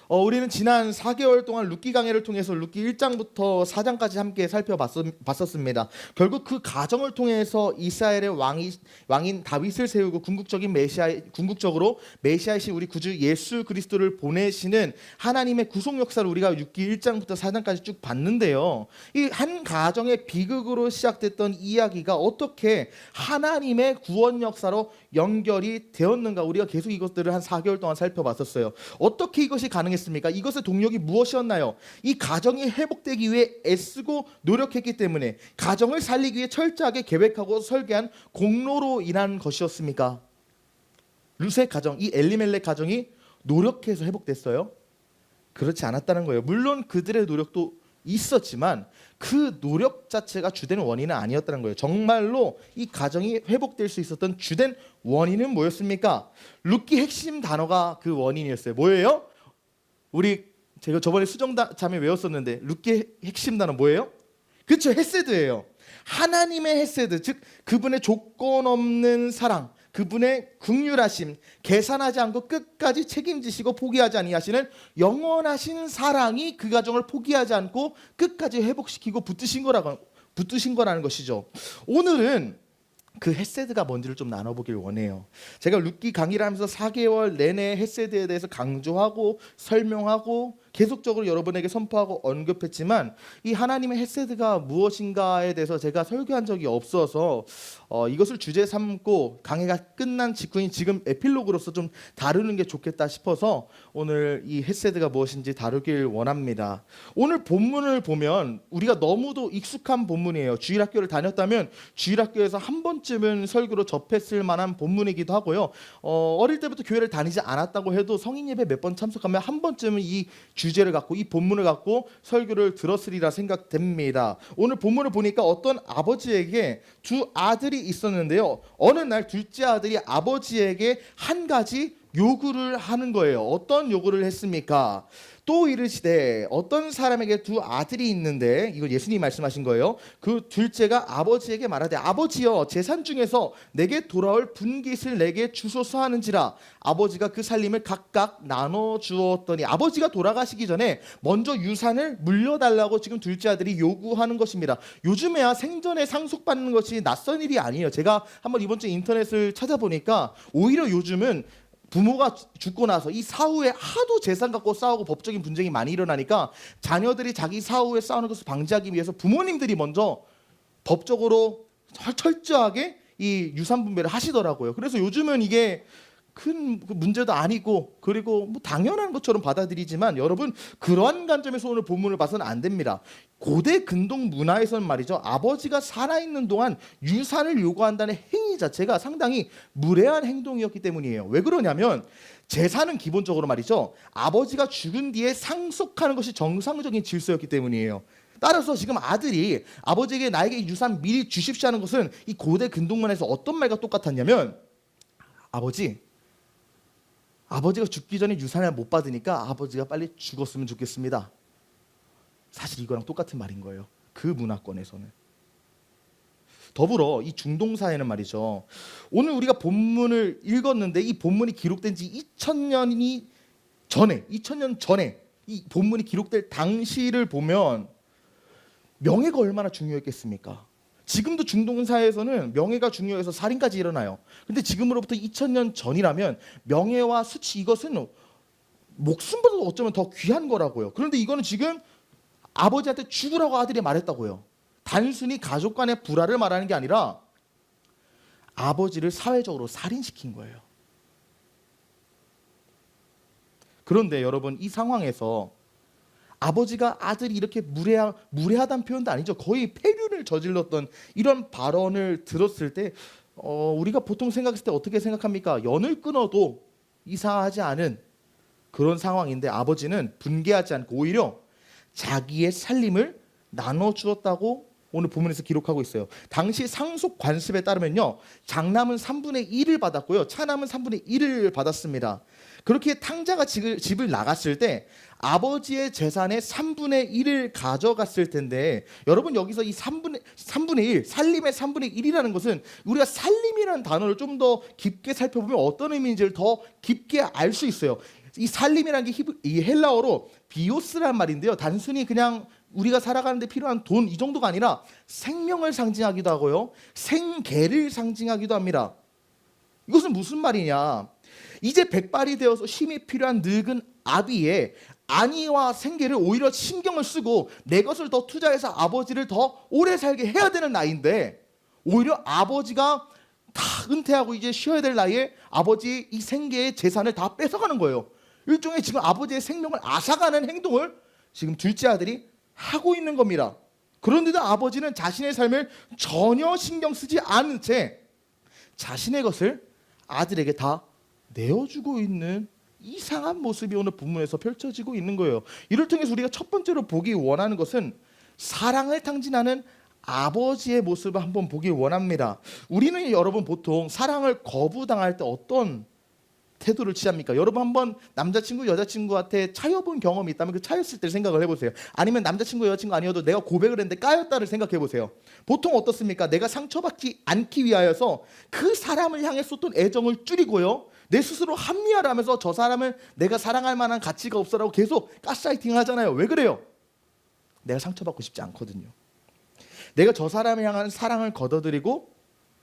우리는 지난 4개월 동안 룻기 강해를 통해서 룻기 1장부터 4장까지 함께 살펴봤었습니다. 결국 그 과정을 통해서 이스라엘의 왕인 다윗을 세우고 궁극적으로 메시아이신 우리 구주 예수 그리스도를 보내시는 하나님의 구속 역사를 우리가 룻기 1장부터 4장까지 쭉 봤는데요. 이 한 가정의 비극으로 시작됐던 이야기가 어떻게 하나님의 구원 역사로 연결이 되었는가, 우리가 계속 이것들을 한 4개월 동안 살펴봤었어요. 어떻게 이것이 가능했습니까? 이것의 동력이 무엇이었나요? 이 가정이 회복되기 위해 애쓰고 노력했기 때문에, 가정을 살리기 위해 철저하게 계획하고 설계한 공로로 인한 것이었습니까? 룻의 가정, 이 엘리멜렉 가정이 노력해서 회복됐어요? 그렇지 않았다는 거예요. 물론 그들의 노력도 있었지만 그 노력 자체가 주된 원인은 아니었다는 거예요. 정말로 이 가정이 회복될 수 있었던 주된 원인은 뭐였습니까? 룻기 핵심 단어가 그 원인이었어요. 뭐예요? 제가 저번에 수정자매 외웠었는데 룻기의 핵심 단어 뭐예요? 그렇죠, 헤세드예요. 하나님의 헤세드, 즉 그분의 조건 없는 사랑, 그분의 긍휼하심, 계산하지 않고 끝까지 책임지시고 포기하지 아니하시는 영원하신 사랑이 그 가정을 포기하지 않고 끝까지 회복시키고 붙드신 거라는 것이죠. 오늘은 그 헤세드가 뭔지를 좀 나눠보길 원해요. 제가 룻기 강의를 하면서 4개월 내내 헤세드에 대해서 강조하고 설명하고 계속적으로 여러분에게 선포하고 언급했지만, 이 하나님의 헤세드가 무엇인가에 대해서 제가 설교한 적이 없어서 이것을 주제 삼고 강의가 끝난 직후인 지금 에필로그로서 좀 다루는 게 좋겠다 싶어서 오늘 이 헤세드가 무엇인지 다루길 원합니다. 오늘 본문을 보면 우리가 너무도 익숙한 본문이에요. 주일학교를 다녔다면 주일학교에서 한 번쯤은 설교로 접했을 만한 본문이기도 하고요. 어릴 때부터 교회를 다니지 않았다고 해도 성인 예배 몇 번 참석하면 한 번쯤은 이 주제를 갖고, 이 본문을 갖고 설교를 들었으리라 생각됩니다. 오늘 본문을 보니까 어떤 아버지에게 두 아들이 있었는데요. 어느 날 둘째 아들이 아버지에게 한 가지 요구를 하는 거예요. 어떤 요구를 했습니까? 또 이르시되 어떤 사람에게 두 아들이 있는데, 이거 예수님이 말씀하신 거예요. 그 둘째가 아버지에게 말하되 아버지여, 재산 중에서 내게 돌아올 분깃을 내게 주소서 하는지라. 아버지가 그 살림을 각각 나눠 주었더니, 아버지가 돌아가시기 전에 먼저 유산을 물려달라고 지금 둘째 아들이 요구하는 것입니다. 요즘에야 생전에 상속받는 것이 낯선 일이 아니에요. 제가 한번 이번 주에 인터넷을 찾아보니까 오히려 요즘은 부모가 죽고 나서 이 사후에 하도 재산 갖고 싸우고 법적인 분쟁이 많이 일어나니까 자녀들이 자기 사후에 싸우는 것을 방지하기 위해서 부모님들이 먼저 법적으로 철저하게 이 유산 분배를 하시더라고요. 그래서 요즘은 이게 큰 문제도 아니고, 그리고 뭐 당연한 것처럼 받아들이지만, 여러분 그러한 관점에서 오늘 본문을 봐서는 안 됩니다. 고대 근동 문화에서는 말이죠, 아버지가 살아있는 동안 유산을 요구한다는 행위 자체가 상당히 무례한 행동이었기 때문이에요. 왜 그러냐면 재산은 기본적으로 말이죠, 아버지가 죽은 뒤에 상속하는 것이 정상적인 질서였기 때문이에요. 따라서 지금 아들이 아버지에게 나에게 유산 미리 주십시오 하는 것은 이 고대 근동 문화에서 어떤 말과 똑같았냐면, 아버지가 죽기 전에 유산을 못 받으니까 아버지가 빨리 죽었으면 좋겠습니다. 사실 이거랑 똑같은 말인 거예요. 그 문화권에서는. 더불어 이 중동 사회는 말이죠, 오늘 우리가 본문을 읽었는데 이 본문이 기록된 지 2000년 전에 이 본문이 기록될 당시를 보면 명예가 얼마나 중요했겠습니까? 지금도 중동 사회에서는 명예가 중요해서 살인까지 일어나요. 근데 지금으로부터 2000년 전이라면 명예와 수치, 이것은 목숨보다 어쩌면 더 귀한 거라고요. 그런데 이거는 지금 아버지한테 죽으라고 아들이 말했다고요. 단순히 가족 간의 불화를 말하는 게 아니라 아버지를 사회적으로 살인시킨 거예요. 그런데 여러분, 이 상황에서 아버지가 아들이 이렇게 무례하다는 표현도 아니죠. 거의 폐륜을 저질렀던 이런 발언을 들었을 때 우리가 보통 생각했을 때 어떻게 생각합니까? 연을 끊어도 이상하지 않은 그런 상황인데, 아버지는 분개하지 않고 오히려 자기의 살림을 나눠주었다고 오늘 본문에서 기록하고 있어요. 당시 상속 관습에 따르면요, 장남은 3분의 1을 받았고요, 차남은 3분의 1을 받았습니다. 그렇게 탕자가 집을 나갔을 때 아버지의 재산의 3분의 1을 가져갔을 텐데, 여러분 여기서 이 3분의 1, 살림의 3분의 1이라는 것은 우리가 살림이라는 단어를 좀 더 깊게 살펴보면 어떤 의미인지를 더 깊게 알 수 있어요. 이 살림이라는 게 이 헬라어로 비오스란 말인데요. 단순히 그냥 우리가 살아가는데 필요한 돈 이 정도가 아니라 생명을 상징하기도 하고요. 생계를 상징하기도 합니다. 이것은 무슨 말이냐? 이제 백발이 되어서 힘이 필요한 늙은 아비의 안위와 생계를 오히려 신경을 쓰고 내 것을 더 투자해서 아버지를 더 오래 살게 해야 되는 나이인데 오히려 아버지가 다 은퇴하고 이제 쉬어야 될 나이에 아버지의 이 생계의 재산을 다 뺏어가는 거예요. 일종의 지금 아버지의 생명을 앗아가는 행동을 지금 둘째 아들이 하고 있는 겁니다. 그런데도 아버지는 자신의 삶을 전혀 신경 쓰지 않은 채 자신의 것을 아들에게 다 내어주고 있는 이상한 모습이 오늘 본문에서 펼쳐지고 있는 거예요. 이를 통해서 우리가 첫 번째로 보기 원하는 것은 사랑을 탕진하는 아버지의 모습을 한번 보기 원합니다. 우리는 여러분 보통 사랑을 거부당할 때 어떤 태도를 취합니까? 여러분 한번 남자친구 여자친구한테 차여본 경험이 있다면 그 차였을 때 생각을 해보세요. 아니면 남자친구 여자친구 아니어도 내가 고백을 했는데 까였다를 생각해 보세요. 보통 어떻습니까? 내가 상처받지 않기 위하여서 그 사람을 향해 쏟던 애정을 줄이고요, 내 스스로 합리화를 하면서 저 사람을 내가 사랑할 만한 가치가 없어라고 계속 가스라이팅을 하잖아요. 왜 그래요? 내가 상처받고 싶지 않거든요. 내가 저 사람을 향한 사랑을 걷어들이고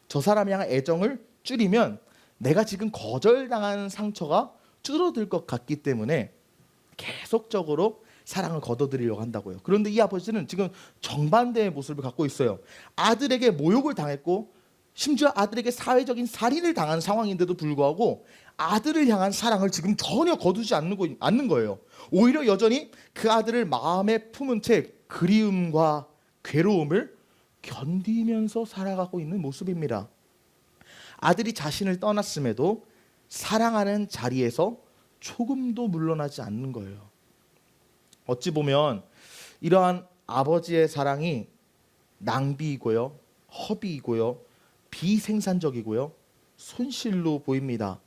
저 사람을 향한 애정을 줄이면 내가 지금 거절당하는 상처가 줄어들 것 같기 때문에 계속적으로 사랑을 걷어들이려고 한다고요. 그런데 이 아버지는 지금 정반대의 모습을 갖고 있어요. 아들에게 모욕을 당했고 심지어 아들에게 사회적인 살인을 당한 상황인데도 불구하고 아들을 향한 사랑을 지금 전혀 거두지 않는 거예요. 오히려 여전히 그 아들을 마음에 품은 채 그리움과 괴로움을 견디면서 살아가고 있는 모습입니다. 아들이 자신을 떠났음에도 사랑하는 자리에서 조금도 물러나지 않는 거예요. 어찌 보면 이러한 아버지의 사랑이 낭비이고요, 허비이고요, 비생산적이고요, 손실로 보입니다.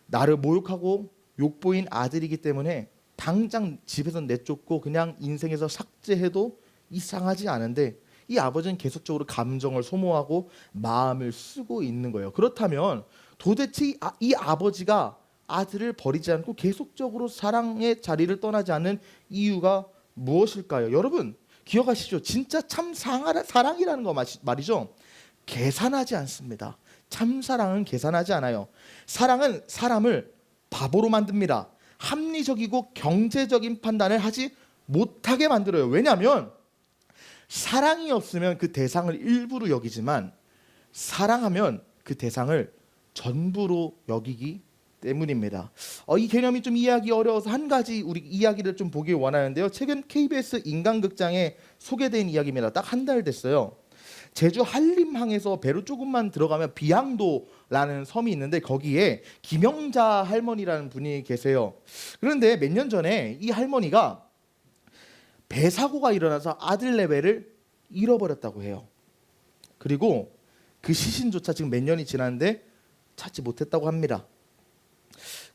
나를 모욕하고 욕보인 아들이기 때문에 당장 집에서 내쫓고 그냥 인생에서 삭제해도 이상하지 않은데 이 아버지는 계속적으로 감정을 소모하고 마음을 쓰고 있는 거예요. 그렇다면 도대체 이 아버지가 아들을 버리지 않고 계속적으로 사랑의 자리를 떠나지 않는 이유가 무엇일까요? 여러분 기억하시죠? 진짜 참 사랑이라는 거 말이죠. 계산하지 않습니다. 참 사랑은 계산하지 않아요. 사랑은 사람을 바보로 만듭니다. 합리적이고 경제적인 판단을 하지 못하게 만들어요. 왜냐하면 사랑이 없으면 그 대상을 일부로 여기지만 사랑하면 그 대상을 전부로 여기기 때문입니다. 이 개념이 좀 이해하기 어려워서 한 가지 우리 이야기를 좀 보기 원하는데요. 최근 KBS 인간극장에 소개된 이야기입니다. 딱 한 달 됐어요. 제주 한림항에서 배로 조금만 들어가면 비양도라는 섬이 있는데 거기에 김영자 할머니라는 분이 계세요. 그런데 몇 년 전에 이 할머니가 배 사고가 일어나서 아들 내외를 잃어버렸다고 해요. 그리고 그 시신조차 지금 몇 년이 지났는데 찾지 못했다고 합니다.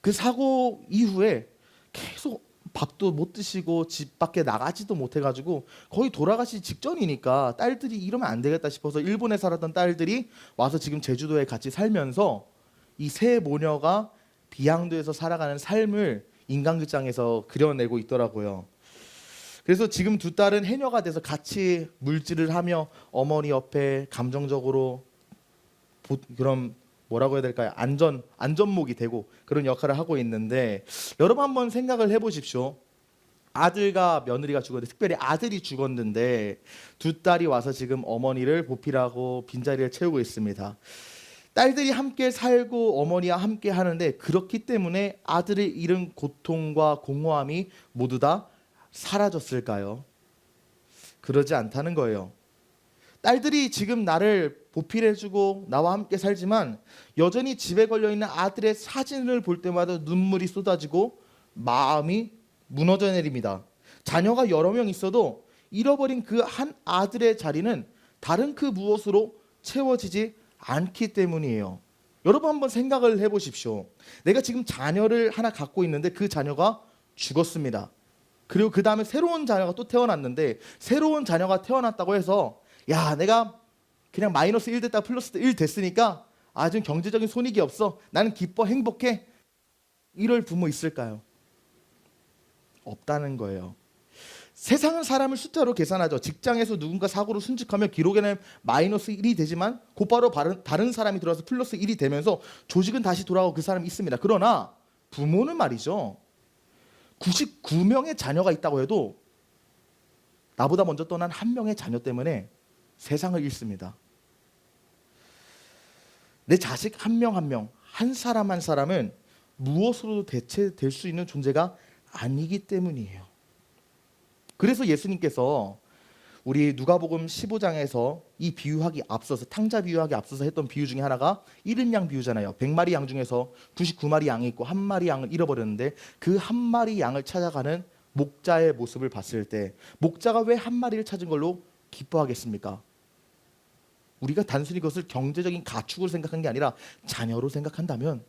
그 사고 이후에 계속 밥도 못 드시고 집 밖에 나가지도 못해가지고 거의 돌아가시 직전이니까 딸들이 이러면 안 되겠다 싶어서 일본에 살았던 딸들이 와서 지금 제주도에 같이 살면서 이 세 모녀가 비양도에서 살아가는 삶을 인간극장에서 그려내고 있더라고요. 그래서 지금 두 딸은 해녀가 돼서 같이 물질을 하며 어머니 옆에 감정적으로 그런 뭐라고 해야 될까요? 안전목이 되고 그런 역할을 하고 있는데 여러분 한번 생각을 해보십시오. 아들과 며느리가 죽었는데 특별히 아들이 죽었는데 두 딸이 와서 지금 어머니를 보필하고 빈자리를 채우고 있습니다. 딸들이 함께 살고 어머니와 함께 하는데 그렇기 때문에 아들을 잃은 고통과 공허함이 모두 다 사라졌을까요? 그러지 않다는 거예요. 딸들이 지금 나를 보필해주고 나와 함께 살지만 여전히 집에 걸려있는 아들의 사진을 볼 때마다 눈물이 쏟아지고 마음이 무너져 내립니다. 자녀가 여러 명 있어도 잃어버린 그 한 아들의 자리는 다른 그 무엇으로 채워지지 않기 때문이에요. 여러분 한번 생각을 해보십시오. 내가 지금 자녀를 하나 갖고 있는데 그 자녀가 죽었습니다. 그리고 그 다음에 새로운 자녀가 또 태어났는데 새로운 자녀가 태어났다고 해서 야 내가 그냥 마이너스 1 됐다 플러스 1 됐으니까 지금 경제적인 손익이 없어 나는 기뻐 행복해 이럴 부모 있을까요? 없다는 거예요. 세상은 사람을 숫자로 계산하죠. 직장에서 누군가 사고로 순직하면 기록에는 마이너스 1이 되지만 곧바로 다른 사람이 들어와서 플러스 1이 되면서 조직은 다시 돌아가고 그 사람이 있습니다. 그러나 부모는 말이죠. 99명의 자녀가 있다고 해도 나보다 먼저 떠난 한 명의 자녀 때문에 세상을 잃습니다. 내 자식 한 명 한 명, 한 사람 한 사람은 무엇으로도 대체될 수 있는 존재가 아니기 때문이에요. 그래서 예수님께서 우리 누가복음 15장에서 이 비유하기 앞서서 탕자 비유하기 앞서서 했던 비유 중에 하나가 잃은 양 비유잖아요. 100마리 양 중에서 99마리 양이 있고 한 마리 양을 잃어버렸는데 그 한 마리 양을 찾아가는 목자의 모습을 봤을 때 목자가 왜 한 마리를 찾은 걸로 기뻐하겠습니까? 우리가 단순히 그것을 경제적인 가축으로 생각한 게 아니라 자녀로 생각한다면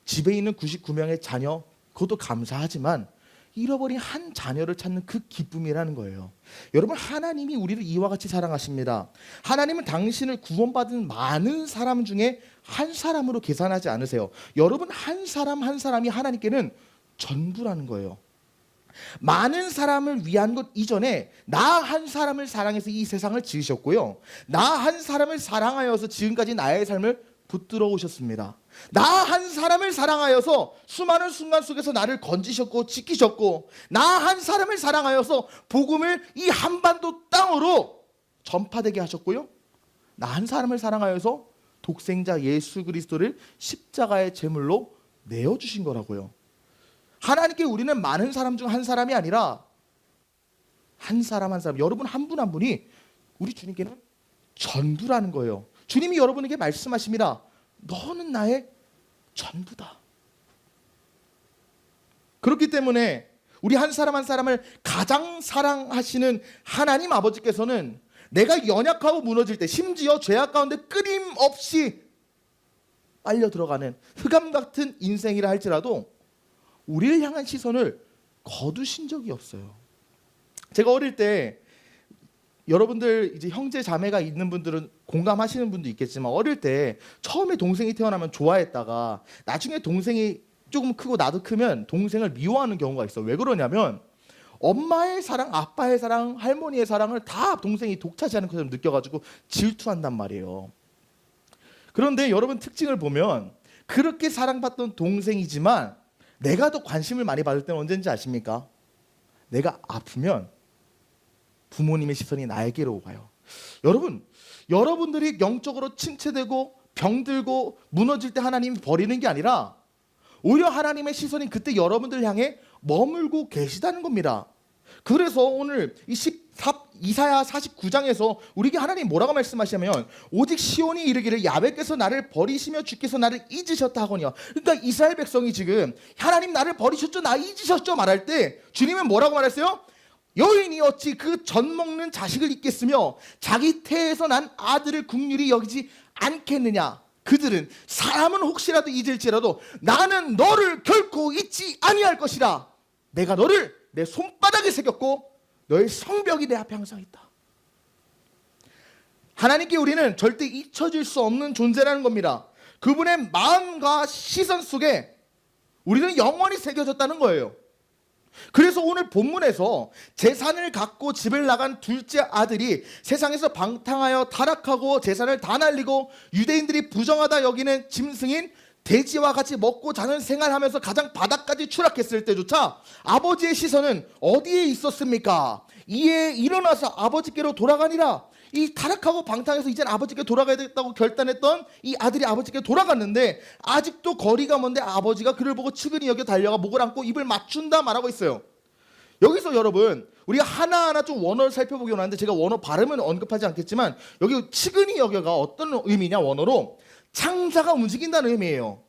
집에 있는 99명의 자녀 그것도 감사하지만 잃어버린 한 자녀를 찾는 그 기쁨이라는 거예요. 여러분, 하나님이 우리를 이와 같이 사랑하십니다. 하나님은 당신을 구원받은 많은 사람 중에 한 사람으로 계산하지 않으세요. 여러분, 한 사람 한 사람이 하나님께는 전부라는 거예요. 많은 사람을 위한 것 이전에 나 한 사람을 사랑해서 이 세상을 지으셨고요. 나 한 사람을 사랑하여서 지금까지 나의 삶을 붙들어 오셨습니다. 나 한 사람을 사랑하여서 수많은 순간 속에서 나를 건지셨고 지키셨고 나 한 사람을 사랑하여서 복음을 이 한반도 땅으로 전파되게 하셨고요. 나 한 사람을 사랑하여서 독생자 예수 그리스도를 십자가의 제물로 내어주신 거라고요. 하나님께 우리는 많은 사람 중 한 사람이 아니라 한 사람 한 사람, 여러분 한 분 한 분이 우리 주님께는 전부라는 거예요. 주님이 여러분에게 말씀하십니다. 너는 나의 전부다. 그렇기 때문에 우리 한 사람 한 사람을 가장 사랑하시는 하나님 아버지께서는 내가 연약하고 무너질 때 심지어 죄악 가운데 끊임없이 빨려 들어가는 흑암 같은 인생이라 할지라도 우리를 향한 시선을 거두신 적이 없어요. 제가 어릴 때 여러분들 이제 형제 자매가 있는 분들은 공감하시는 분도 있겠지만 어릴 때 처음에 동생이 태어나면 좋아했다가 나중에 동생이 조금 크고 나도 크면 동생을 미워하는 경우가 있어. 왜 그러냐면 엄마의 사랑, 아빠의 사랑, 할머니의 사랑을 다 동생이 독차지하는 것처럼 느껴가지고 질투한단 말이에요. 그런데 여러분 특징을 보면 그렇게 사랑받던 동생이지만 내가 더 관심을 많이 받을 때는 언제인지 아십니까? 내가 아프면 부모님의 시선이 나에게로 가요. 여러분, 여러분들이 영적으로 침체되고 병들고 무너질 때 하나님이 버리는 게 아니라 오히려 하나님의 시선이 그때 여러분들 향해 머물고 계시다는 겁니다. 그래서 오늘 이사야 49장에서 우리에게 하나님 뭐라고 말씀하시냐면 오직 시온이 이르기를 야훼께서 나를 버리시며 주께서 나를 잊으셨다 하거니와. 그러니까 이스라엘 백성이 지금 하나님 나를 버리셨죠, 나 잊으셨죠 말할 때 주님은 뭐라고 말했어요? 여인이 어찌 그 젖 먹는 자식을 잊겠으며 자기 태에서 난 아들을 긍휼히 여기지 않겠느냐. 그들은 사람은 혹시라도 잊을지라도 나는 너를 결코 잊지 아니할 것이라. 내가 너를 내 손바닥에 새겼고 너의 성벽이 내 앞에 항상 있다. 하나님께 우리는 절대 잊혀질 수 없는 존재라는 겁니다. 그분의 마음과 시선 속에 우리는 영원히 새겨졌다는 거예요. 그래서 오늘 본문에서 재산을 갖고 집을 나간 둘째 아들이 세상에서 방탕하여 타락하고 재산을 다 날리고 유대인들이 부정하다 여기는 짐승인 돼지와 같이 먹고 자는 생활하면서 가장 바닥까지 추락했을 때조차 아버지의 시선은 어디에 있었습니까? 이에 일어나서 아버지께로 돌아가니라. 이 타락하고 방탕해서 이제는 아버지께 돌아가야겠다고 결단했던 이 아들이 아버지께 돌아갔는데 아직도 거리가 먼데 아버지가 그를 보고 측은히 여겨 달려가 목을 안고 입을 맞춘다 말하고 있어요. 여기서 여러분 우리가 하나하나 좀 원어를 살펴보기 원하는데 제가 원어 발음은 언급하지 않겠지만 여기 측은히 여겨가 어떤 의미냐, 원어로 창자가 움직인다는 의미예요.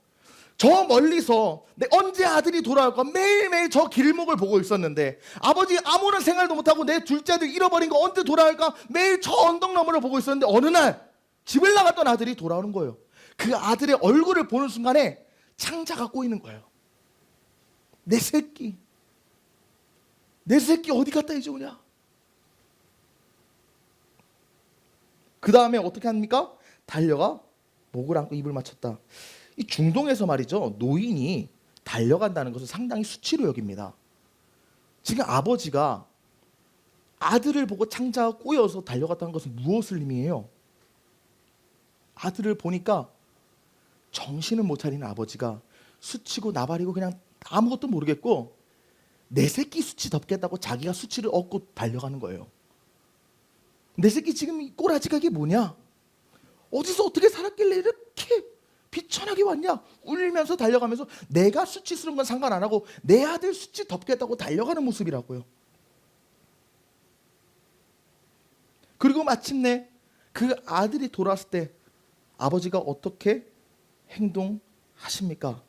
저 멀리서 언제 아들이 돌아올까 매일매일 저 길목을 보고 있었는데 아버지 아무런 생활도 못하고 내 둘째 아들 잃어버린 거 언제 돌아올까 매일 저 언덕 너머를 보고 있었는데 어느 날 집을 나갔던 아들이 돌아오는 거예요. 그 아들의 얼굴을 보는 순간에 창자가 꼬이는 거예요. 내 새끼 어디 갔다 이제 오냐. 그 다음에 어떻게 합니까? 달려가 목을 안고 입을 맞췄다. 이 중동에서 말이죠, 노인이 달려간다는 것은 상당히 수치로 여깁니다. 지금 아버지가 아들을 보고 창자가 꼬여서 달려갔다는 것은 무엇을 의미해요? 아들을 보니까 정신을 못 차리는 아버지가 수치고 나발이고 그냥 아무것도 모르겠고 내 새끼 수치 덮겠다고 자기가 수치를 얻고 달려가는 거예요. 내 새끼 지금 이 꼬라지가 이게 뭐냐? 어디서 어떻게 살았길래 이렇게 비천하게 왔냐? 울면서 달려가면서 내가 수치스러운 건 상관 안 하고 내 아들 수치 덮겠다고 달려가는 모습이라고요. 그리고 마침내 그 아들이 돌아왔을 때 아버지가 어떻게 행동하십니까?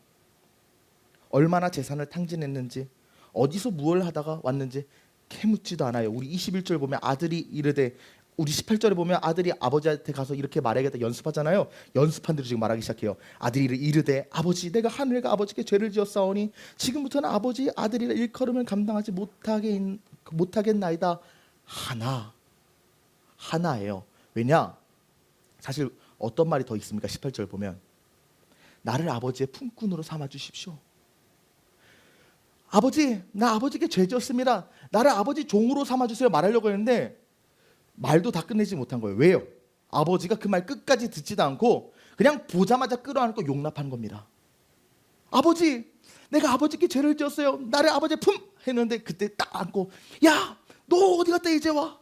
얼마나 재산을 탕진했는지, 어디서 무엇을 하다가 왔는지 캐묻지도 않아요. 우리 21절 보면 아들이 이르되, 우리 18절에 보면 아들이 아버지한테 가서 이렇게 말하겠다 연습하잖아요. 연습한 대로 지금 말하기 시작해요. 아들이 이르되 아버지, 내가 하늘과 아버지께 죄를 지었사오니 지금부터는 아버지 아들이라 일컬음을 감당하지 못하겠나이다. 하나예요. 왜냐? 사실 어떤 말이 더 있습니까? 18절 보면 나를 아버지의 품꾼으로 삼아 주십시오. 아버지, 나 아버지께 죄 지었습니다. 나를 아버지 종으로 삼아 주세요. 말하려고 했는데 말도 다 끝내지 못한 거예요. 왜요? 아버지가 그 말 끝까지 듣지도 않고 그냥 보자마자 끌어안고 용납한 겁니다. 아버지, 내가 아버지께 죄를 지었어요. 나를 아버지의 품 했는데 그때 딱 안고, 야, 너 어디 갔다 이제 와?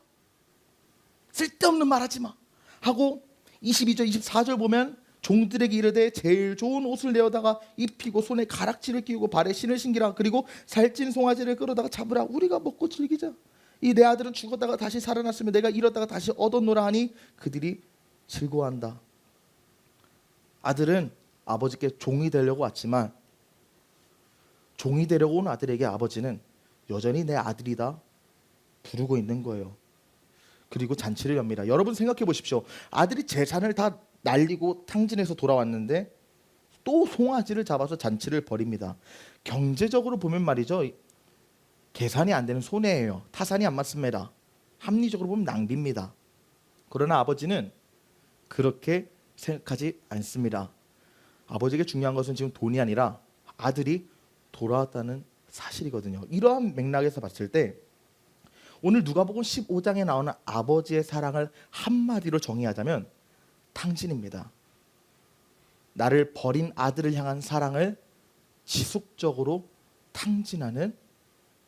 쓸데없는 말하지 마 하고 22절 24절 보면 종들에게 이르되 제일 좋은 옷을 내어다가 입히고 손에 가락지를 끼우고 발에 신을 신기라. 그리고 살찐 송아지를 끌어다가 잡으라. 우리가 먹고 즐기자. 이 내 아들은 죽었다가 다시 살아났으며 내가 잃었다가 다시 얻었노라 하니 그들이 즐거워한다. 아들은 아버지께 종이 되려고 왔지만 종이 되려고 온 아들에게 아버지는 여전히 내 아들이다 부르고 있는 거예요. 그리고 잔치를 엽니다. 여러분 생각해 보십시오. 아들이 재산을 다 날리고 탕진해서 돌아왔는데 또 송아지를 잡아서 잔치를 벌입니다. 경제적으로 보면 말이죠, 계산이 안 되는 손해예요. 타산이 안 맞습니다. 합리적으로 보면 낭비입니다. 그러나 아버지는 그렇게 생각하지 않습니다. 아버지에게 중요한 것은 지금 돈이 아니라 아들이 돌아왔다는 사실이거든요. 이러한 맥락에서 봤을 때 오늘 누가복음 15장에 나오는 아버지의 사랑을 한마디로 정의하자면 탕진입니다. 나를 버린 아들을 향한 사랑을 지속적으로 탕진하는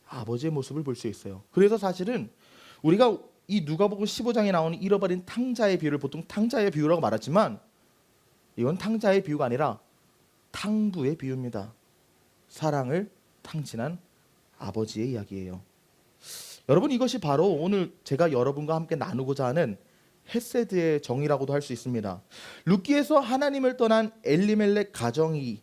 아버지의 모습을 볼 수 있어요. 그래서 사실은 우리가 이 누가복음 15장에 나오는 잃어버린 탕자의 비유를 보통 탕자의 비유라고 말하지만 이건 탕자의 비유가 아니라 탕부의 비유입니다. 사랑을 탕진한 아버지의 이야기예요. 여러분, 이것이 바로 오늘 제가 여러분과 함께 나누고자 하는 헤세드의 정의라고도 할 수 있습니다. 룻기에서 하나님을 떠난 엘리멜렉 가정이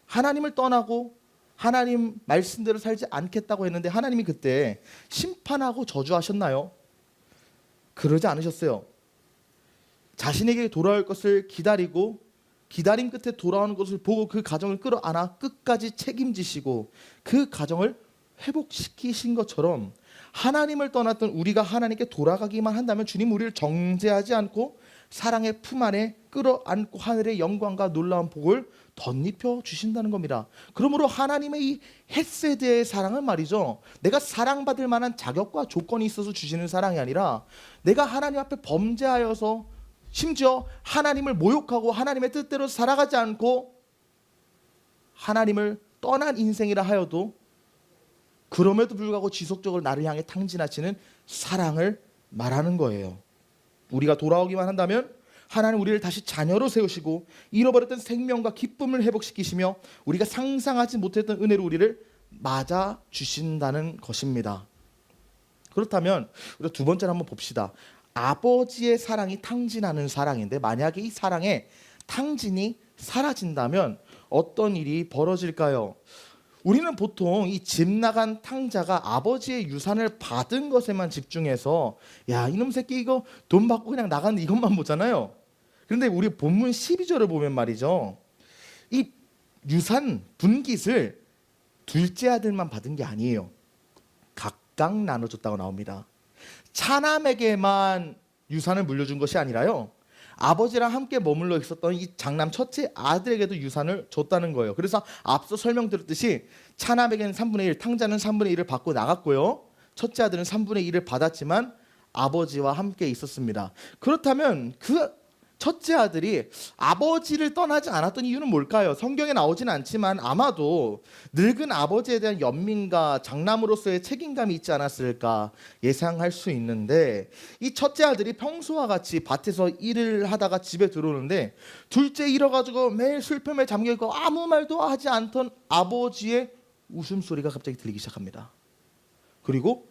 하나님을 떠나고 하나님 말씀대로 살지 않겠다고 했는데 하나님이 그때 심판하고 저주하셨나요? 그러지 않으셨어요. 자신에게 돌아올 것을 기다리고 기다림 끝에 돌아오는 것을 보고 그 가정을 끌어안아 끝까지 책임지시고 그 가정을 회복시키신 것처럼 하나님을 떠났던 우리가 하나님께 돌아가기만 한다면 주님 우리를 정죄하지 않고 사랑의 품 안에 끌어안고 하늘의 영광과 놀라운 복을 덧입혀 주신다는 겁니다. 그러므로 하나님의 이 헤세드의 사랑은 말이죠, 내가 사랑받을 만한 자격과 조건이 있어서 주시는 사랑이 아니라 내가 하나님 앞에 범죄하여서 심지어 하나님을 모욕하고 하나님의 뜻대로 살아가지 않고 하나님을 떠난 인생이라 하여도 그럼에도 불구하고 지속적으로 나를 향해 탕진하시는 사랑을 말하는 거예요. 우리가 돌아오기만 한다면 하나님 우리를 다시 자녀로 세우시고 잃어버렸던 생명과 기쁨을 회복시키시며 우리가 상상하지 못했던 은혜로 우리를 맞아 주신다는 것입니다. 그렇다면 우리가 두 번째로 한번 봅시다. 아버지의 사랑이 탕진하는 사랑인데 만약에 이 사랑의 탕진이 사라진다면 어떤 일이 벌어질까요? 우리는 보통 이 집 나간 탕자가 아버지의 유산을 받은 것에만 집중해서 야, 이놈 새끼 이거 돈 받고 그냥 나갔는데 이것만 보잖아요. 그런데 우리 본문 12절을 보면 말이죠, 이 유산 분깃을 둘째 아들만 받은 게 아니에요. 각각 나눠줬다고 나옵니다. 차남에게만 유산을 물려준 것이 아니라요, 아버지랑 함께 머물러 있었던 이 장남 첫째 아들에게도 유산을 줬다는 거예요. 그래서 앞서 설명드렸듯이 차남에게는 3분의 1, 탕자는 3분의 1을 받고 나갔고요. 첫째 아들은 3분의 1을 받았지만 아버지와 함께 있었습니다. 그렇다면 그 첫째 아들이 아버지를 떠나지 않았던 이유는 뭘까요? 성경에 나오진 않지만 아마도 늙은 아버지에 대한 연민과 장남으로서의 책임감이 있지 않았을까 예상할 수 있는데, 이 첫째 아들이 평소와 같이 밭에서 일을 하다가 집에 들어오는데 둘째 잃어가지고 매일 슬픔에 잠겨있고 아무 말도 하지 않던 아버지의 웃음소리가 갑자기 들리기 시작합니다. 그리고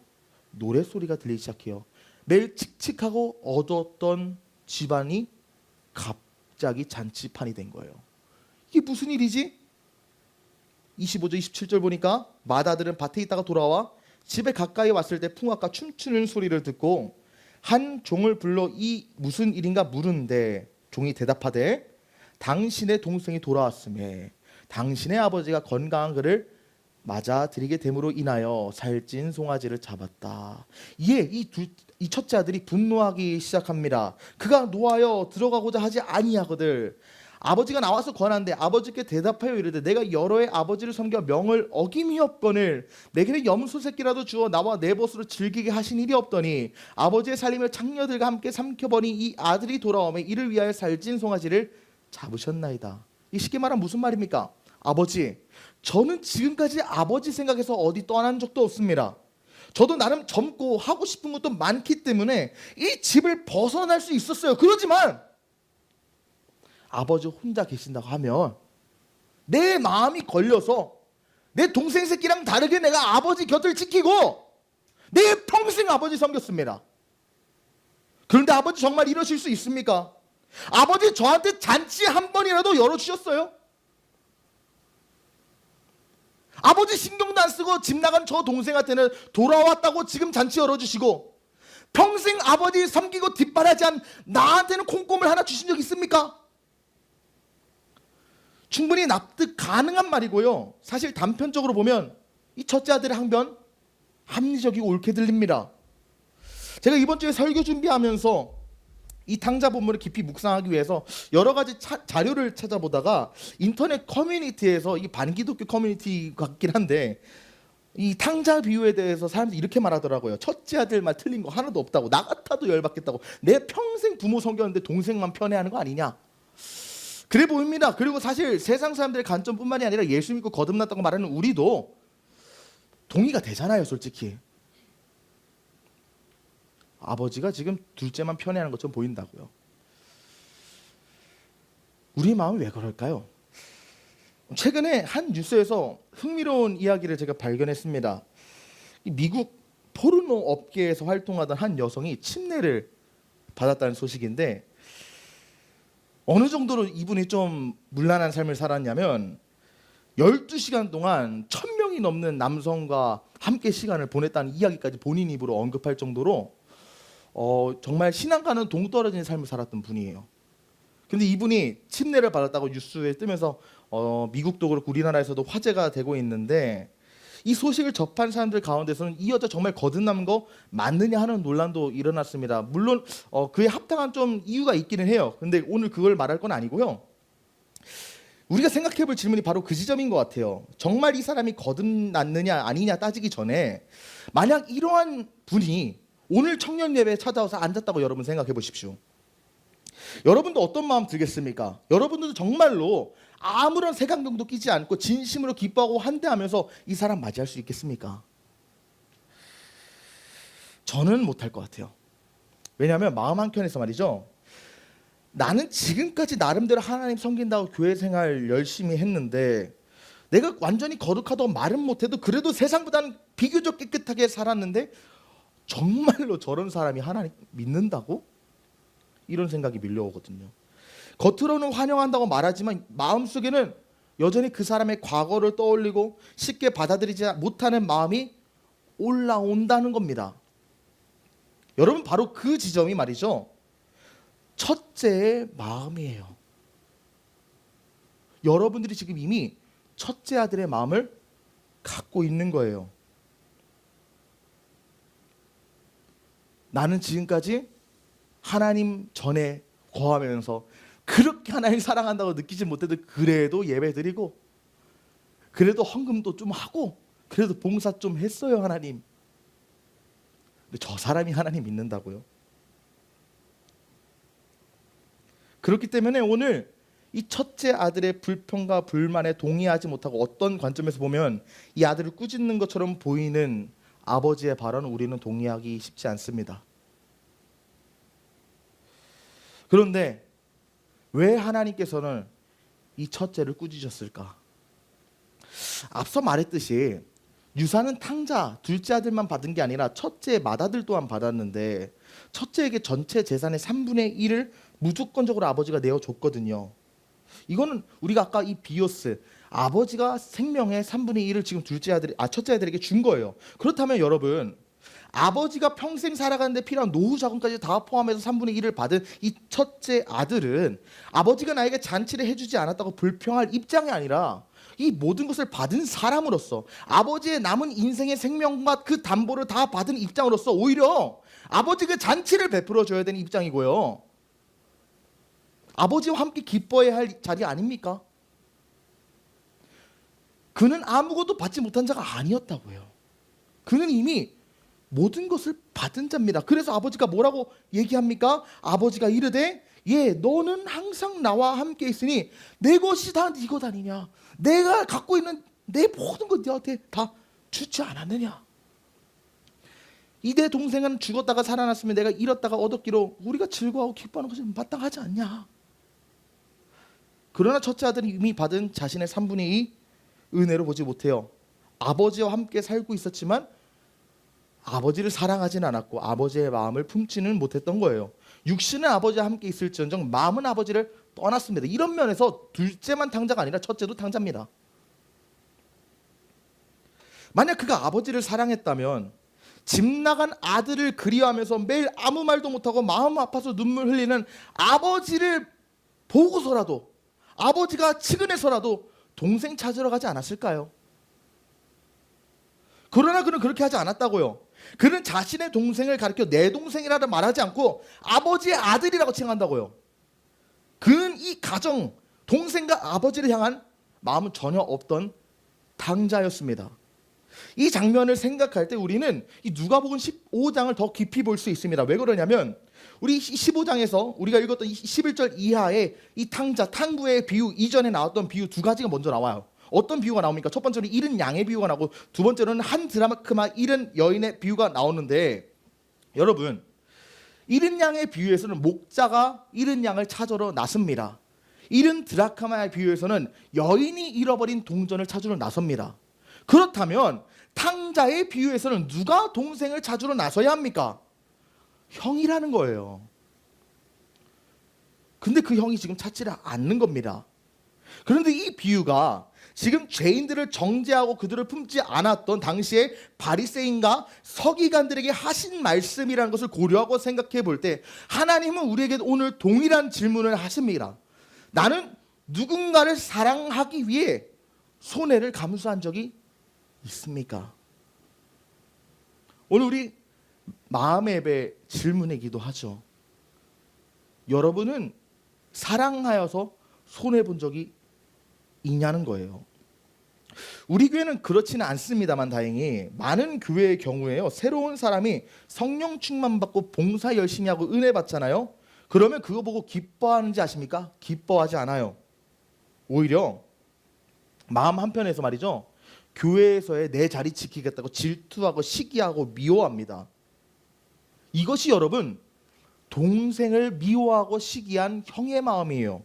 노래소리가 들리기 시작해요. 매일 칙칙하고 어두웠던 집안이 갑자기 잔치판이 된 거예요. 이게 무슨 일이지? 25절 27절 보니까 맏아들은 밭에 있다가 돌아와 집에 가까이 왔을 때 풍악과 춤추는 소리를 듣고 한 종을 불러 이 무슨 일인가 물은데 종이 대답하되 당신의 동생이 돌아왔음에 당신의 아버지가 건강한 그를 맞아들이게 됨으로 인하여 살찐 송아지를 잡았다. 이 첫째 아들이 분노하기 시작합니다. 그가 노하여 들어가고자 하지 아니하거늘 아버지가 나와서 권한데 아버지께 대답하여 이르되 내가 여러 해 아버지를 섬겨 명을 어김이 없거늘 내게는 염소 새끼라도 주어 나와 내 벗으로 즐기게 하신 일이 없더니 아버지의 살림을 장녀들과 함께 삼켜버린 이 아들이 돌아오매 이를 위하여 살찐 송아지를 잡으셨나이다. 이 쉽게 말하면 무슨 말입니까? 아버지, 저는 지금까지 아버지 생각해서 어디 떠난 적도 없습니다. 저도 나름 젊고 하고 싶은 것도 많기 때문에 이 집을 벗어날 수 있었어요. 그러지만 아버지 혼자 계신다고 하면 내 마음이 걸려서 내 동생 새끼랑 다르게 내가 아버지 곁을 지키고 내 평생 아버지 섬겼습니다. 그런데 아버지 정말 이러실 수 있습니까? 아버지 저한테 잔치 한 번이라도 열어주셨어요? 아버지 신경도 안 쓰고 집 나간 저 동생한테는 돌아왔다고 지금 잔치 열어주시고 평생 아버지 섬기고 뒷바라지한 나한테는 콩고물 하나 주신 적 있습니까? 충분히 납득 가능한 말이고요. 사실 단편적으로 보면 이 첫째 아들의 항변 합리적이고 옳게 들립니다. 제가 이번 주에 설교 준비하면서 이 탕자 본문을 깊이 묵상하기 위해서 여러 가지 자료를 찾아보다가 인터넷 커뮤니티에서 이 반기독교 커뮤니티 같긴 한데 이 탕자 비유에 대해서 사람들이 이렇게 말하더라고요. 첫째 아들 말 틀린 거 하나도 없다고. 나 같아도 열받겠다고. 내 평생 부모 섬겼는데 동생만 편애하는 거 아니냐. 그래 보입니다. 그리고 사실 세상 사람들의 관점뿐만이 아니라 예수 믿고 거듭났다고 말하는 우리도 동의가 되잖아요. 솔직히. 아버지가 지금 둘째만 편애하는 것처럼 보인다고요. 우리 마음이 왜 그럴까요? 최근에 한 뉴스에서 흥미로운 이야기를 제가 발견했습니다. 미국 포르노 업계에서 활동하던 한 여성이 침례를 받았다는 소식인데 어느 정도로 이분이 좀 문란한 삶을 살았냐면 12시간 동안 1000명이 넘는 남성과 함께 시간을 보냈다는 이야기까지 본인 입으로 언급할 정도로 정말 신앙과는 동떨어진 삶을 살았던 분이에요. 근데 이분이 침례를 받았다고 뉴스에 뜨면서 미국도 그렇고 우리나라에서도 화제가 되고 있는데 이 소식을 접한 사람들 가운데서는 이 여자 정말 거듭난 거 맞느냐 하는 논란도 일어났습니다. 물론 그에 합당한 좀 이유가 있기는 해요. 근데 오늘 그걸 말할 건 아니고요. 우리가 생각해 볼 질문이 바로 그 지점인 것 같아요. 정말 이 사람이 거듭났느냐 아니냐 따지기 전에 만약 이러한 분이 오늘 청년 예배에 찾아와서 앉았다고 여러분 생각해 보십시오. 여러분도 어떤 마음 들겠습니까? 여러분들도 정말로 아무런 색안경도 끼지 않고 진심으로 기뻐하고 환대하면서 이 사람 맞이할 수 있겠습니까? 저는 못할 것 같아요. 왜냐하면 마음 한켠에서 말이죠. 나는 지금까지 나름대로 하나님 섬긴다고 교회 생활 열심히 했는데 내가 완전히 거룩하다고 말은 못해도 그래도 세상보다는 비교적 깨끗하게 살았는데 정말로 저런 사람이 하나님 믿는다고? 이런 생각이 밀려오거든요. 겉으로는 환영한다고 말하지만 마음속에는 여전히 그 사람의 과거를 떠올리고 쉽게 받아들이지 못하는 마음이 올라온다는 겁니다. 여러분 바로 그 지점이 말이죠. 첫째의 마음이에요. 여러분들이 지금 이미 첫째 아들의 마음을 갖고 있는 거예요. 나는 지금까지 하나님 전에 거하면서 그렇게 하나님 사랑한다고 느끼지 못해도 그래도 예배드리고 그래도 헌금도 좀 하고 그래도 봉사 좀 했어요 하나님. 근데 저 사람이 하나님 믿는다고요? 그렇기 때문에 오늘 이 첫째 아들의 불평과 불만에 동의하지 못하고 어떤 관점에서 보면 이 아들을 꾸짖는 것처럼 보이는 아버지의 발언을 우리는 동의하기 쉽지 않습니다. 그런데 왜 하나님께서는 이 첫째를 꾸짖으셨을까? 앞서 말했듯이 유산은 탕자, 둘째 아들만 받은 게 아니라 첫째의 맏아들 또한 받았는데 첫째에게 전체 재산의 3분의 1을 무조건적으로 아버지가 내어줬거든요. 이거는 우리가 아까 이 비오스 아버지가 생명의 3분의 1을 지금 첫째 아들에게 준 거예요. 그렇다면 여러분 아버지가 평생 살아가는데 필요한 노후 자금까지 다 포함해서 3분의 1을 받은 이 첫째 아들은 아버지가 나에게 잔치를 해주지 않았다고 불평할 입장이 아니라 이 모든 것을 받은 사람으로서 아버지의 남은 인생의 생명과 그 담보를 다 받은 입장으로서 오히려 아버지가 잔치를 베풀어 줘야 되는 입장이고요. 아버지와 함께 기뻐해야 할 자리 아닙니까? 그는 아무것도 받지 못한 자가 아니었다고요. 그는 이미 모든 것을 받은 자입니다. 그래서 아버지가 뭐라고 얘기합니까? 아버지가 이르되 너는 항상 나와 함께 있으니 내 것이 다 네 것 아니냐? 내가 갖고 있는 내 모든 것 너한테 다 주지 않았느냐? 이 내 동생은 죽었다가 살아났으면 내가 잃었다가 얻었기로 우리가 즐거워하고 기뻐하는 것이 마땅하지 않냐? 그러나 첫째 아들은 이미 받은 자신의 3분의 2 은혜로 보지 못해요. 아버지와 함께 살고 있었지만 아버지를 사랑하지는 않았고 아버지의 마음을 품지는 못했던 거예요. 육신은 아버지와 함께 있을지언정 마음은 아버지를 떠났습니다. 이런 면에서 둘째만 탕자가 아니라 첫째도 탕자입니다. 만약 그가 아버지를 사랑했다면 집 나간 아들을 그리워하면서 매일 아무 말도 못하고 마음 아파서 눈물 흘리는 아버지를 보고서라도 아버지가 측은해서라도 동생 찾으러 가지 않았을까요? 그러나 그는 그렇게 하지 않았다고요. 그는 자신의 동생을 가리켜 내 동생이라고 말하지 않고 아버지의 아들이라고 칭한다고요. 그는 이 가정, 동생과 아버지를 향한 마음은 전혀 없던 탕자였습니다. 이 장면을 생각할 때 우리는 이 누가복음 15장을 더 깊이 볼 수 있습니다. 왜 그러냐면 우리 15장에서 우리가 읽었던 11절 이하의 이 탕자, 탕부의 비유 이전에 나왔던 비유 두 가지가 먼저 나와요. 어떤 비유가 나옵니까? 첫 번째는 잃은 양의 비유가 나오고 두 번째로는 한 드라크마 잃은 여인의 비유가 나오는데 여러분 잃은 양의 비유에서는 목자가 잃은 양을 찾으러 나섭니다. 잃은 드라크마의 비유에서는 여인이 잃어버린 동전을 찾으러 나섭니다. 그렇다면 탕자의 비유에서는 누가 동생을 찾으러 나서야 합니까? 형이라는 거예요. 근데 그 형이 지금 찾지를 않는 겁니다. 그런데 이 비유가 지금 죄인들을 정죄하고 그들을 품지 않았던 당시의 바리새인과 서기관들에게 하신 말씀이라는 것을 고려하고 생각해 볼 때 하나님은 우리에게 오늘 동일한 질문을 하십니다. 나는 누군가를 사랑하기 위해 손해를 감수한 적이 있습니까? 오늘 우리 마음의 예배 질문이기도 하죠. 여러분은 사랑하여서 손해본 적이 있냐는 거예요. 우리 교회는 그렇지는 않습니다만 다행히 많은 교회의 경우에요. 새로운 사람이 성령 충만 받고 봉사 열심히 하고 은혜 받잖아요. 그러면 그거 보고 기뻐하는지 아십니까? 기뻐하지 않아요. 오히려 마음 한편에서 말이죠. 교회에서의 내 자리 지키겠다고 질투하고 시기하고 미워합니다. 이것이 여러분 동생을 미워하고 시기한 형의 마음이에요.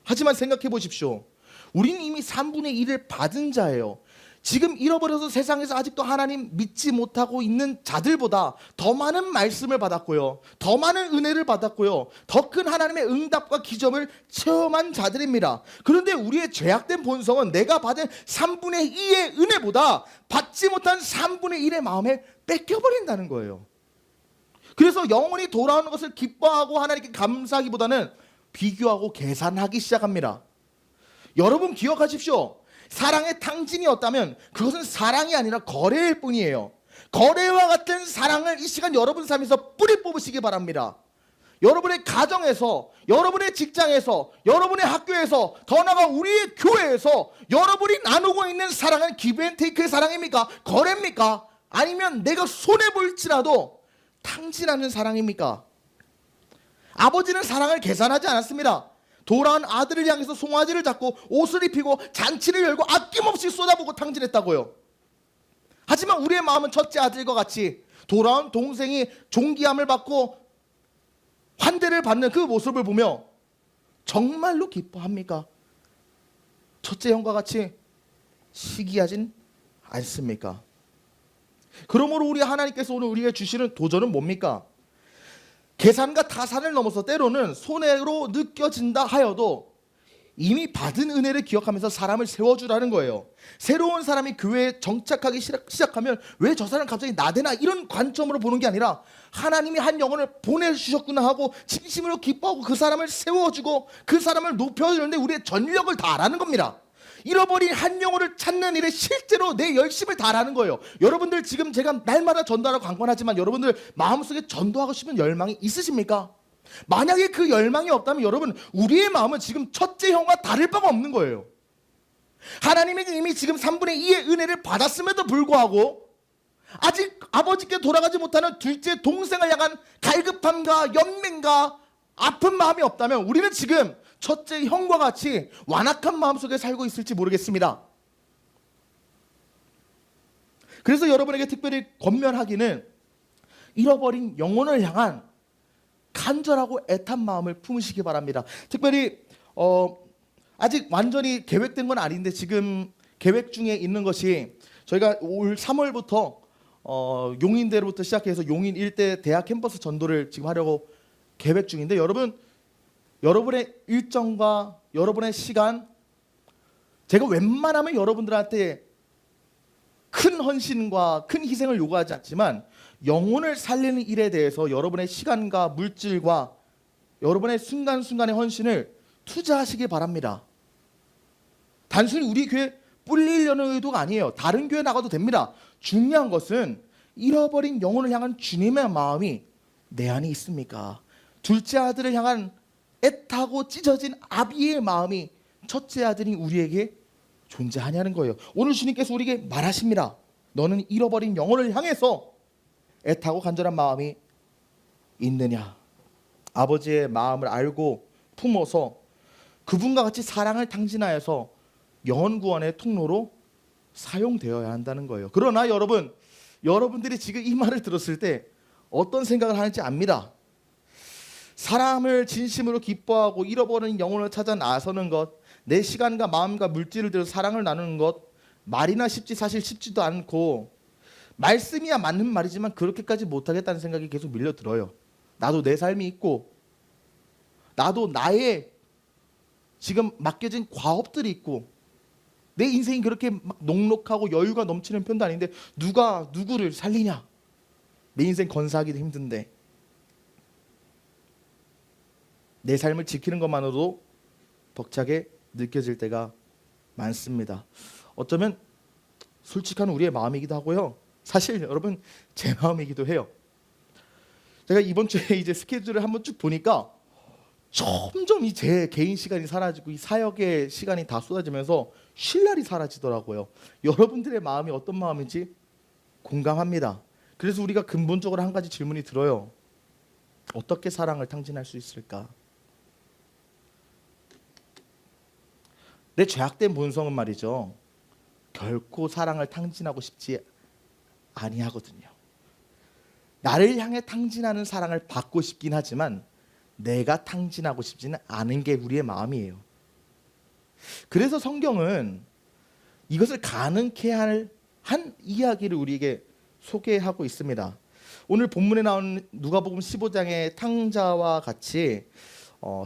하지만 생각해 보십시오. 우리는 이미 3분의 1을 받은 자예요. 지금 잃어버려서 세상에서 아직도 하나님 믿지 못하고 있는 자들보다 더 많은 말씀을 받았고요. 더 많은 은혜를 받았고요. 더 큰 하나님의 응답과 기적을 체험한 자들입니다. 그런데 우리의 죄악된 본성은 내가 받은 3분의 2의 은혜보다 받지 못한 3분의 1의 마음에 뺏겨버린다는 거예요. 그래서 영원히 돌아오는 것을 기뻐하고 하나님께 감사하기보다는 비교하고 계산하기 시작합니다. 여러분 기억하십시오. 사랑의 탕진이었다면 그것은 사랑이 아니라 거래일 뿐이에요. 거래와 같은 사랑을 이 시간 여러분 삶에서 뿌리 뽑으시기 바랍니다. 여러분의 가정에서, 여러분의 직장에서, 여러분의 학교에서, 더 나아가 우리의 교회에서 여러분이 나누고 있는 사랑은 기브앤테이크의 사랑입니까? 거래입니까? 아니면 내가 손해볼지라도 탕진하는 사랑입니까? 아버지는 사랑을 계산하지 않았습니다. 돌아온 아들을 향해서 송아지를 잡고 옷을 입히고 잔치를 열고 아낌없이 쏟아부고 탕진했다고요. 하지만 우리의 마음은 첫째 아들과 같이 돌아온 동생이 존귀함을 받고 환대를 받는 그 모습을 보며 정말로 기뻐합니까? 첫째 형과 같이 시기하진 않습니까? 그러므로 우리 하나님께서 오늘 우리에게 주시는 도전은 뭡니까? 계산과 타산을 넘어서 때로는 손해로 느껴진다 하여도 이미 받은 은혜를 기억하면서 사람을 세워주라는 거예요. 새로운 사람이 교회에 정착하기 시작하면 왜 저 사람 갑자기 나대나 이런 관점으로 보는 게 아니라 하나님이 한 영혼을 보내주셨구나 하고 진심으로 기뻐하고 그 사람을 세워주고 그 사람을 높여주는데 우리의 전력을 다하라는 겁니다. 잃어버린 한 영혼을 찾는 일에 실제로 내 열심을 다하라는 거예요. 여러분들 지금 제가 날마다 전도하라고 강권하지만 여러분들 마음속에 전도하고 싶은 열망이 있으십니까? 만약에 그 열망이 없다면 여러분 우리의 마음은 지금 첫째 형과 다를 바가 없는 거예요. 하나님에게 이미 지금 3분의 2의 은혜를 받았음에도 불구하고 아직 아버지께 돌아가지 못하는 둘째 동생을 향한 갈급함과 연민과 아픈 마음이 없다면 우리는 지금 첫째 형과 같이 완악한 마음속에 살고 있을지 모르겠습니다. 그래서 여러분에게 특별히 권면하기는 잃어버린 영혼을 향한 간절하고 애탄 마음을 품으시기 바랍니다. 특별히 아직 완전히 계획된 건 아닌데 지금 계획 중에 있는 것이 저희가 올 3월부터 용인대로부터 시작해서 용인 일대 대학 캠퍼스 전도를 지금 하려고 계획 중인데 여러분의 일정과 여러분의 시간 제가 웬만하면 여러분들한테 큰 헌신과 큰 희생을 요구하지 않지만 영혼을 살리는 일에 대해서 여러분의 시간과 물질과 여러분의 순간순간의 헌신을 투자하시기 바랍니다. 단순히 우리 교회 뿔리려는 의도가 아니에요. 다른 교회 나가도 됩니다. 중요한 것은 잃어버린 영혼을 향한 주님의 마음이 내 안에 있습니까? 둘째 아들을 향한 애타고 찢어진 아비의 마음이 첫째 아들이 우리에게 존재하냐는 거예요. 오늘 주님께서 우리에게 말하십니다. 너는 잃어버린 영혼을 향해서 애타고 간절한 마음이 있느냐? 아버지의 마음을 알고 품어서 그분과 같이 사랑을 탕진하여서 영혼 구원의 통로로 사용되어야 한다는 거예요. 그러나 여러분들이 지금 이 말을 들었을 때 어떤 생각을 하는지 압니다. 사람을 진심으로 기뻐하고 잃어버린 영혼을 찾아 나서는 것, 내 시간과 마음과 물질을 들여 사랑을 나누는 것 말이나 쉽지 사실 쉽지도 않고 말씀이야 맞는 말이지만 그렇게까지 못하겠다는 생각이 계속 밀려들어요. 나도 내 삶이 있고 나도 나의 지금 맡겨진 과업들이 있고 내 인생이 그렇게 막 녹록하고 여유가 넘치는 편도 아닌데 누가 누구를 살리냐? 내 인생 건사하기도 힘든데 내 삶을 지키는 것만으로도 벅차게 느껴질 때가 많습니다. 어쩌면 솔직한 우리의 마음이기도 하고요. 사실 여러분 제 마음이기도 해요. 제가 이번 주에 이제 스케줄을 한번 쭉 보니까 점점 이 제 개인 시간이 사라지고 이 사역의 시간이 다 쏟아지면서 쉴 날이 사라지더라고요. 여러분들의 마음이 어떤 마음인지 공감합니다. 그래서 우리가 근본적으로 한 가지 질문이 들어요. 어떻게 사랑을 탕진할 수 있을까? 내 죄악된 본성은 말이죠. 결코 사랑을 탕진하고 싶지 아니하거든요. 나를 향해 탕진하는 사랑을 받고 싶긴 하지만 내가 탕진하고 싶지는 않은 게 우리의 마음이에요. 그래서 성경은 이것을 가능케 한 이야기를 우리에게 소개하고 있습니다. 오늘 본문에 나오는 누가복음 15장의 탕자와 같이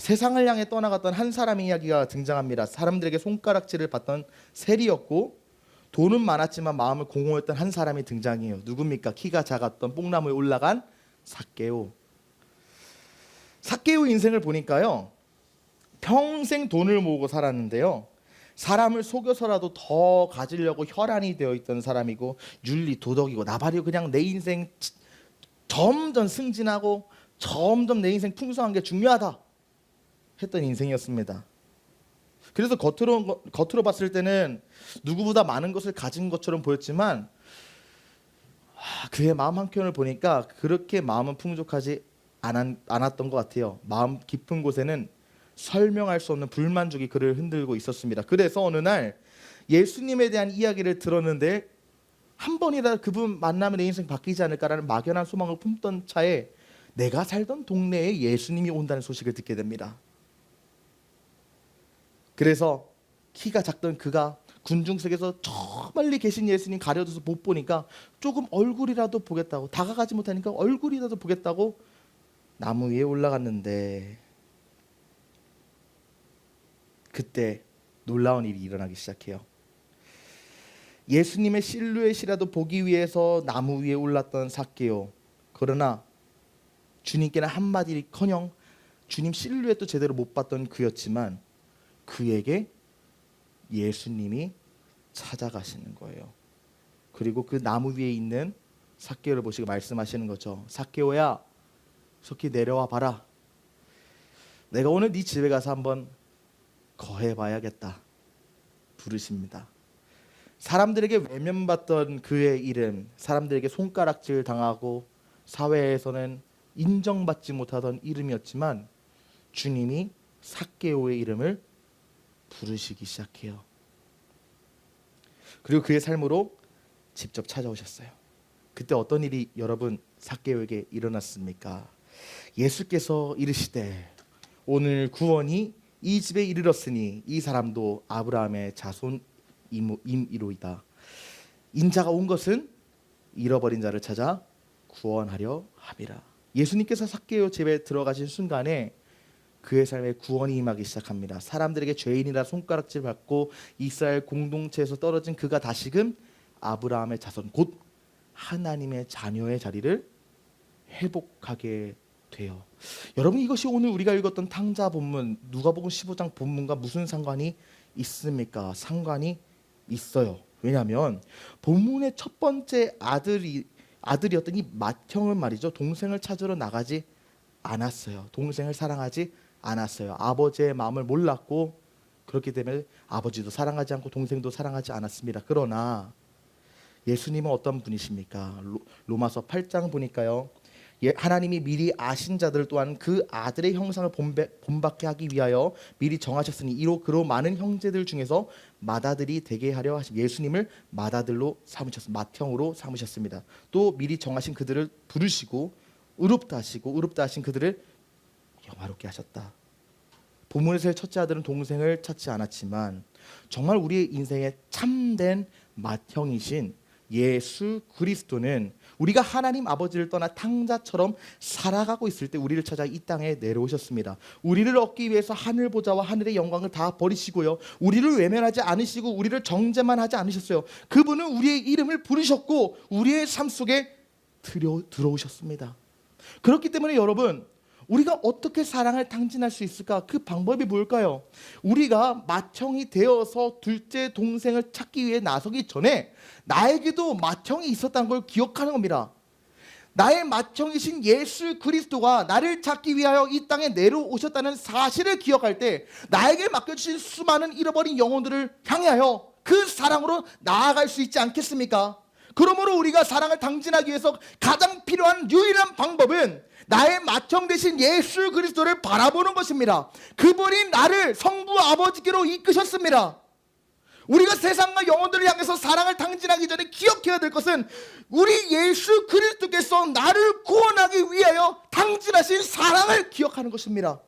세상을 향해 떠나갔던 한 사람의 이야기가 등장합니다. 사람들에게 손가락질을 받던 세리였고 돈은 많았지만 마음은 공허했던 한 사람이 등장해요. 누굽니까? 키가 작았던 뽕나무에 올라간 삭개오. 삭개오 인생을 보니까요. 평생 돈을 모으고 살았는데요. 사람을 속여서라도 더 가지려고 혈안이 되어 있던 사람이고 윤리, 도덕이고 나발이고 그냥 내 인생 점점 승진하고 점점 내 인생 풍성한 게 중요하다 했던 인생이었습니다. 그래서 겉으로 봤을 때는 누구보다 많은 것을 가진 것처럼 보였지만 그의 마음 한켠을 보니까 그렇게 마음은 풍족하지 않았던 것 같아요. 마음 깊은 곳에는 설명할 수 없는 불만족이 그를 흔들고 있었습니다. 그래서 어느 날 예수님에 대한 이야기를 들었는데 한 번이라도 그분 만나면 내 인생 바뀌지 않을까라는 막연한 소망을 품던 차에 내가 살던 동네에 예수님이 온다는 소식을 듣게 됩니다. 그래서 키가 작던 그가 군중석에서 저 멀리 계신 예수님 가려져서 못 보니까 조금 얼굴이라도 보겠다고, 다가가지 못하니까 얼굴이라도 보겠다고 나무 위에 올라갔는데 그때 놀라운 일이 일어나기 시작해요. 예수님의 실루엣이라도 보기 위해서 나무 위에 올랐던 삭개오. 그러나 주님께는 한마디커녕 주님 실루엣도 제대로 못 봤던 그였지만 그에게 예수님이 찾아가시는 거예요. 그리고 그 나무 위에 있는 삭개오를 보시고 말씀하시는 거죠. 삭개오야, 속히 내려와 봐라. 내가 오늘 네 집에 가서 한번 거해봐야겠다. 부르십니다. 사람들에게 외면받던 그의 이름, 사람들에게 손가락질 당하고 사회에서는 인정받지 못하던 이름이었지만 주님이 삭개오의 이름을 부르시기 시작해요. 그리고 그의 삶으로 직접 찾아오셨어요. 그때 어떤 일이 여러분 삭개오에게 일어났습니까? 예수께서 이르시되 오늘 구원이 이 집에 이르렀으니 이 사람도 아브라함의 자손임이로이다. 인자가 온 것은 잃어버린 자를 찾아 구원하려 함이라. 예수님께서 삭개오 집에 들어가신 순간에 그의 삶에 구원이 임하기 시작합니다. 사람들에게 죄인이라 손가락질 받고 이스라엘 공동체에서 떨어진 그가 다시금 아브라함의 자손, 곧 하나님의 자녀의 자리를 회복하게 돼요. 여러분, 이것이 오늘 우리가 읽었던 탕자 본문, 누가복음 15장 본문과 무슨 상관이 있습니까? 상관이 있어요. 왜냐하면 본문의 첫 번째 아들이었던 이 맏형은 말이죠, 동생을 찾으러 나가지 않았어요. 동생을 사랑하지 않았어요. 아버지의 마음을 몰랐고 그렇기 때문에 아버지도 사랑하지 않고 동생도 사랑하지 않았습니다. 그러나 예수님은 어떤 분이십니까? 로마서 8장 보니까요, 하나님이 미리 아신 자들 또한 그 아들의 형상을 본받게 하기 위하여 미리 정하셨으니 이로 그로 많은 형제들 중에서 맏아들이 되게 하려 하시, 예수님을 맏아들로 삼으셨습니다. 맏형으로 삼으셨습니다. 또 미리 정하신 그들을 부르시고 의롭다 하시고 의롭다 하신 그들을 영화롭게 하셨다. 본문에서의 첫째 아들은 동생을 찾지 않았지만 정말 우리의 인생의 참된 맏형이신 예수 그리스도는 우리가 하나님 아버지를 떠나 탕자처럼 살아가고 있을 때 우리를 찾아 이 땅에 내려오셨습니다. 우리를 얻기 위해서 하늘 보좌와 하늘의 영광을 다 버리시고요, 우리를 외면하지 않으시고 우리를 정죄만 하지 않으셨어요. 그분은 우리의 이름을 부르셨고 우리의 삶 속에 들어오셨습니다. 그렇기 때문에 여러분, 우리가 어떻게 사랑을 탕진할 수 있을까? 그 방법이 뭘까요? 우리가 맏형이 되어서 둘째 동생을 찾기 위해 나서기 전에 나에게도 맏형이 있었다는 걸 기억하는 겁니다. 나의 맏형이신 예수 그리스도가 나를 찾기 위하여 이 땅에 내려오셨다는 사실을 기억할 때 나에게 맡겨주신 수많은 잃어버린 영혼들을 향하여 그 사랑으로 나아갈 수 있지 않겠습니까? 그러므로 우리가 사랑을 당진하기 위해서 가장 필요한 유일한 방법은 나의 맏형 되신 예수 그리스도를 바라보는 것입니다. 그분이 나를 성부 아버지께로 이끄셨습니다. 우리가 세상과 영혼들을 향해서 사랑을 당진하기 전에 기억해야 될 것은 우리 예수 그리스도께서 나를 구원하기 위하여 당진하신 사랑을 기억하는 것입니다.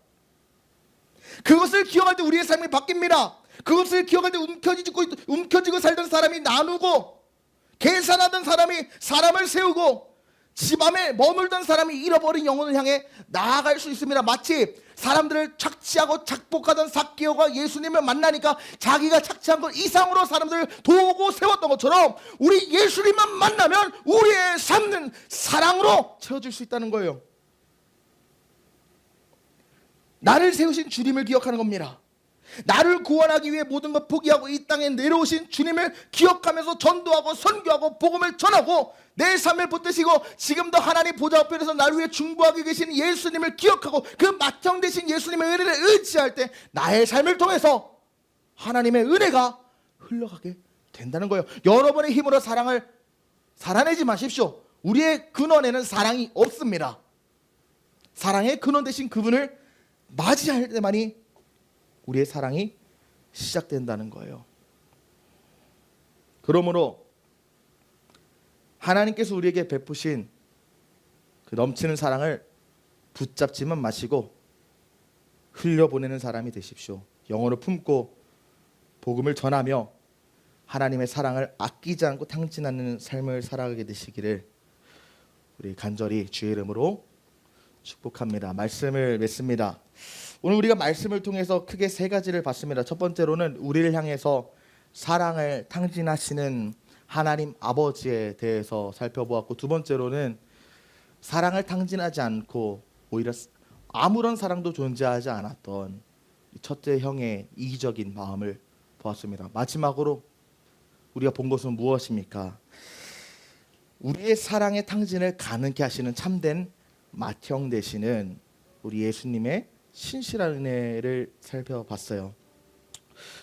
그것을 기억할 때 우리의 삶이 바뀝니다. 그것을 기억할 때 움켜쥐고 살던 사람이 나누고, 계산하던 사람이 사람을 세우고, 집안에 머물던 사람이 잃어버린 영혼을 향해 나아갈 수 있습니다. 마치 사람들을 착취하고 착복하던 삭개오가 예수님을 만나니까 자기가 착취한 것 이상으로 사람들을 도우고 세웠던 것처럼 우리 예수님만 만나면 우리의 삶은 사랑으로 채워질 수 있다는 거예요. 나를 세우신 주님을 기억하는 겁니다. 나를 구원하기 위해 모든 것 포기하고 이 땅에 내려오신 주님을 기억하면서 전도하고 선교하고 복음을 전하고 내 삶을 붙드시고 지금도 하나님 보좌 우편에서 나를 위해 중보하고 계신 예수님을 기억하고 그 맏형 되신 예수님의 은혜를 의지할 때 나의 삶을 통해서 하나님의 은혜가 흘러가게 된다는 거예요. 여러분의 힘으로 사랑을 살아내지 마십시오. 우리의 근원에는 사랑이 없습니다. 사랑의 근원 되신 그분을 맞이할 때만이 우리의 사랑이 시작된다는 거예요. 그러므로 하나님께서 우리에게 베푸신 그 넘치는 사랑을 붙잡지만 마시고 흘려보내는 사람이 되십시오. 영혼을 품고 복음을 전하며 하나님의 사랑을 아끼지 않고 탕진하는 삶을 살아가게 되시기를 우리 간절히 주의 이름으로 축복합니다. 말씀을 맺습니다. 오늘 우리가 말씀을 통해서 크게 세 가지를 봤습니다. 첫 번째로는 우리를 향해서 사랑을 탕진하시는 하나님 아버지에 대해서 살펴보았고, 두 번째로는 사랑을 탕진하지 않고 오히려 아무런 사랑도 존재하지 않았던 첫째 형의 이기적인 마음을 보았습니다. 마지막으로 우리가 본 것은 무엇입니까? 우리의 사랑의 탕진을 가능케 하시는 참된 맏형 되시는 우리 예수님의 신실한 은혜를 살펴봤어요.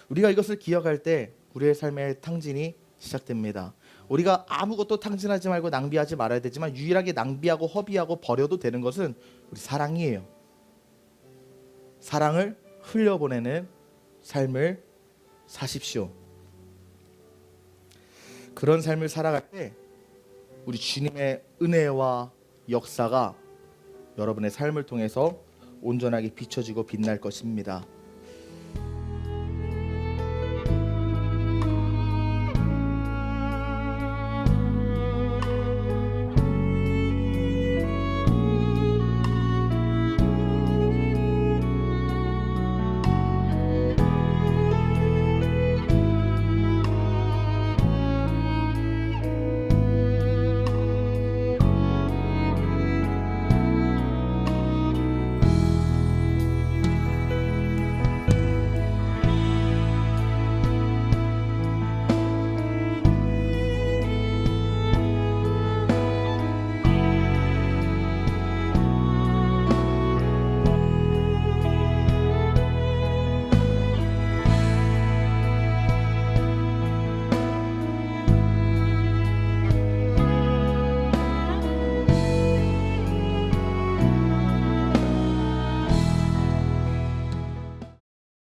우리가 이것을 기억할 때 우리의 삶의 탕진이 시작됩니다. 우리가 아무것도 탕진하지 말고 낭비하지 말아야 되지만 유일하게 낭비하고 허비하고 버려도 되는 것은 우리 사랑이에요. 사랑을 흘려보내는 삶을 사십시오. 그런 삶을 살아갈 때 우리 주님의 은혜와 역사가 여러분의 삶을 통해서 온전하게 비춰지고 빛날 것입니다.